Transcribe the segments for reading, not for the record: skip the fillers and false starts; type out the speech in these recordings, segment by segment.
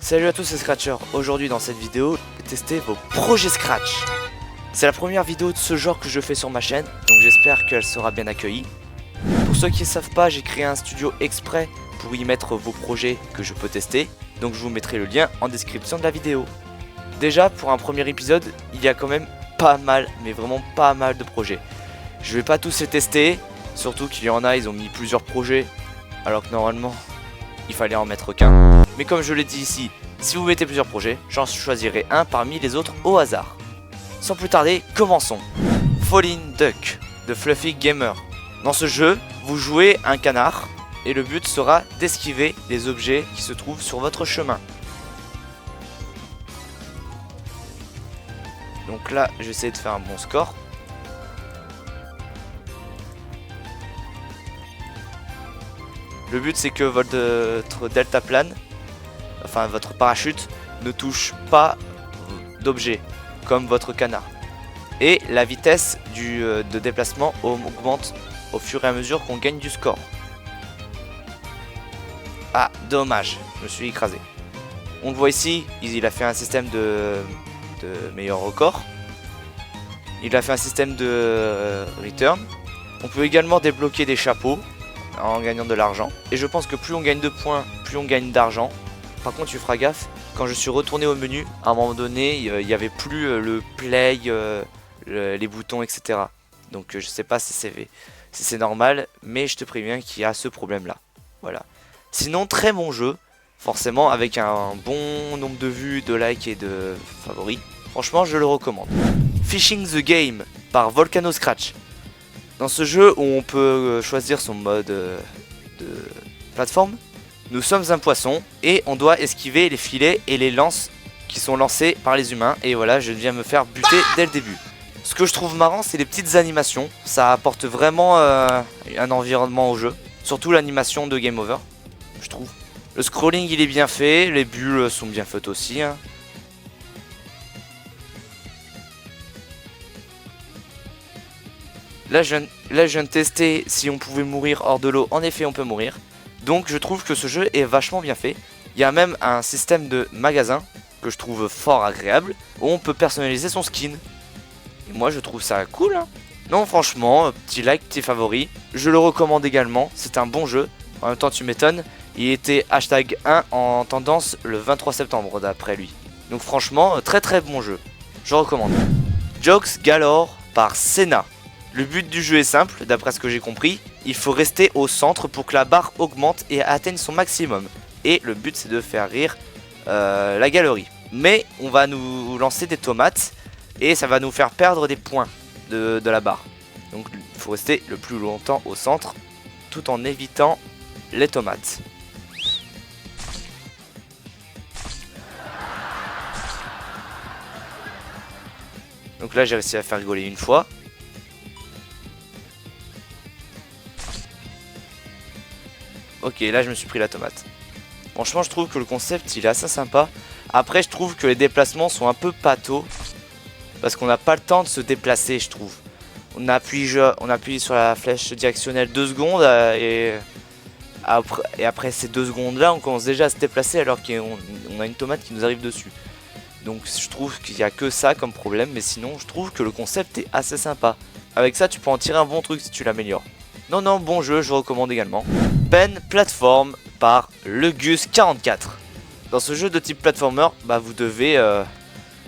Salut à tous, c'est Scratcher. Aujourd'hui dans cette vidéo, je vais tester vos projets Scratch. C'est la première vidéo de ce genre que je fais sur ma chaîne, donc j'espère qu'elle sera bien accueillie. Pour ceux qui ne savent pas, j'ai créé un studio exprès pour y mettre vos projets que je peux tester, donc je vous mettrai le lien en description de la vidéo. Déjà, pour un premier épisode, il y a quand même pas mal, mais vraiment pas mal de projets. Je vais pas tous les tester, surtout qu'il y en a, ils ont mis plusieurs projets, alors que normalement, il fallait en mettre qu'un. Mais comme je l'ai dit ici, si vous mettez plusieurs projets, j'en choisirai un parmi les autres au hasard. Sans plus tarder, commençons. Falling Duck de Fluffy Gamer. Dans ce jeu, vous jouez un canard et le but sera d'esquiver les objets qui se trouvent sur votre chemin. Donc là, j'essaie de faire un bon score. Le but c'est que votre deltaplane, enfin votre parachute, ne touche pas d'objets comme votre canard. Et la vitesse de déplacement augmente au fur et à mesure qu'on gagne du score. Ah, dommage, je me suis écrasé. On le voit ici, il a fait un système de meilleur record. Il a fait un système de return. On peut également débloquer des chapeaux en gagnant de l'argent. Et je pense que plus on gagne de points, plus on gagne d'argent. Par contre, tu feras gaffe, quand je suis retourné au menu, à un moment donné, il n'y avait plus le play, les boutons, etc. Donc je sais pas si c'est normal, mais je te préviens qu'il y a ce problème-là. Voilà. Sinon, très bon jeu, forcément avec un bon nombre de vues, de likes et de favoris. Franchement, je le recommande. Fishing the Game par Volcano Scratch. Dans ce jeu où on peut choisir son mode de plateforme, nous sommes un poisson et on doit esquiver les filets et les lances qui sont lancés par les humains. Et voilà, je viens me faire buter dès le début. Ce que je trouve marrant, c'est les petites animations. Ça apporte vraiment un environnement au jeu. Surtout l'animation de Game Over, je trouve. Le scrolling, il est bien fait. Les bulles sont bien faites aussi, hein. Là, je viens de tester si on pouvait mourir hors de l'eau. En effet, on peut mourir. Donc, je trouve que ce jeu est vachement bien fait. Il y a même un système de magasin que je trouve fort agréable, où on peut personnaliser son skin. Et moi, je trouve ça cool, hein. Non, franchement, petit like, petit favori. Je le recommande également. C'est un bon jeu. En même temps, tu m'étonnes. Il était hashtag 1 en tendance le 23 septembre, d'après lui. Donc, franchement, très très bon jeu. Je recommande. Jokes Galore par Senna. Le but du jeu est simple, d'après ce que j'ai compris, il faut rester au centre pour que la barre augmente et atteigne son maximum. Et le but c'est de faire rire la galerie. Mais on va nous lancer des tomates et ça va nous faire perdre des points de la barre. Donc il faut rester le plus longtemps au centre tout en évitant les tomates. Donc là j'ai réussi à faire rigoler une fois. Ok, là je me suis pris la tomate. Franchement, je trouve que le concept il est assez sympa. Après, je trouve que les déplacements sont un peu pâteaux. Parce qu'on n'a pas le temps de se déplacer, je trouve. On appuie sur la flèche directionnelle 2 secondes et après ces 2 secondes là, on commence déjà à se déplacer alors qu'on a une tomate qui nous arrive dessus. Donc je trouve qu'il n'y a que ça comme problème. Mais sinon, je trouve que le concept est assez sympa. Avec ça, tu peux en tirer un bon truc si tu l'améliores. Non, bon jeu, je recommande également. Pen Platform par Legus44. Dans ce jeu de type platformer, vous devez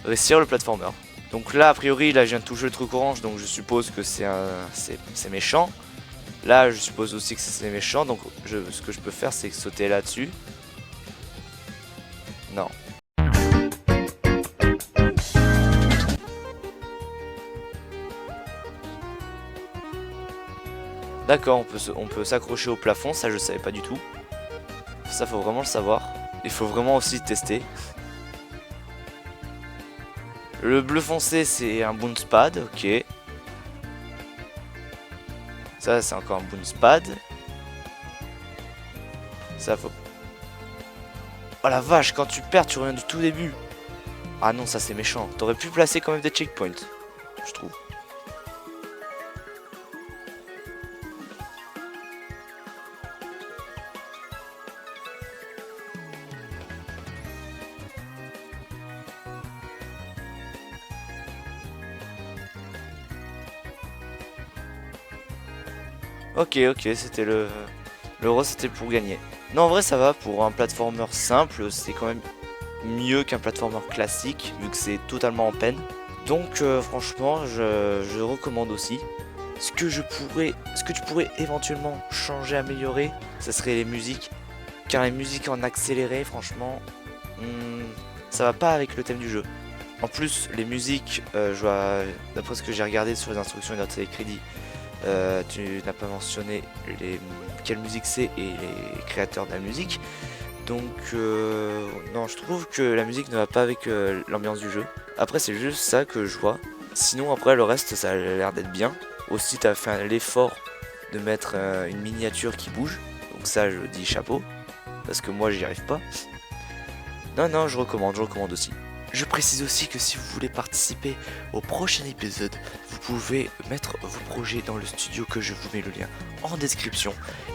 réussir le platformer. Donc là, a priori, là, je viens de toucher le truc orange, donc je suppose que c'est méchant. Là, je suppose aussi que c'est méchant, donc ce que je peux faire, c'est sauter là-dessus. Non. D'accord, on peut s'accrocher au plafond, ça je savais pas du tout. Ça faut vraiment le savoir. Il faut vraiment aussi tester. Le bleu foncé c'est un bounce pad, ok. Ça c'est encore un bounce pad. Ça faut... Oh la vache, quand tu perds tu reviens du tout début. Ah non, ça c'est méchant. T'aurais pu placer quand même des checkpoints, je trouve. Ok, ok, c'était le rose, c'était pour gagner. Non, en vrai, ça va. Pour un platformer simple, c'est quand même mieux qu'un platformer classique, vu que c'est totalement en peine. Donc, franchement, je recommande aussi. Ce que tu pourrais éventuellement changer, améliorer, ça serait les musiques. Car les musiques en accéléré, franchement, hmm, ça va pas avec le thème du jeu. En plus, les musiques, d'après ce que j'ai regardé sur les instructions et notes et les crédits, tu n'as pas mentionné quelle musique c'est et les créateurs de la musique. Donc, non, je trouve que la musique ne va pas avec l'ambiance du jeu. Après, c'est juste ça que je vois. Sinon, après, le reste, ça a l'air d'être bien. Aussi, tu as fait l'effort de mettre une miniature qui bouge. Donc ça, je dis chapeau. Parce que moi, j'y arrive pas. Non, non, je recommande aussi. Je précise aussi que si vous voulez participer au prochain épisode, vous pouvez mettre vos projets dans le studio que je vous mets le lien en description.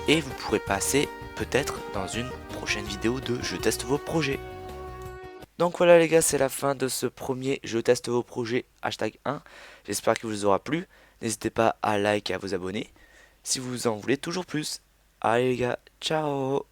Et vous pourrez passer peut-être dans une prochaine vidéo de Je teste vos projets. Donc voilà les gars, c'est la fin de ce premier Je teste vos projets hashtag 1. J'espère qu'il vous aura plu. N'hésitez pas à like et à vous abonner si vous en voulez toujours plus. Allez les gars, ciao!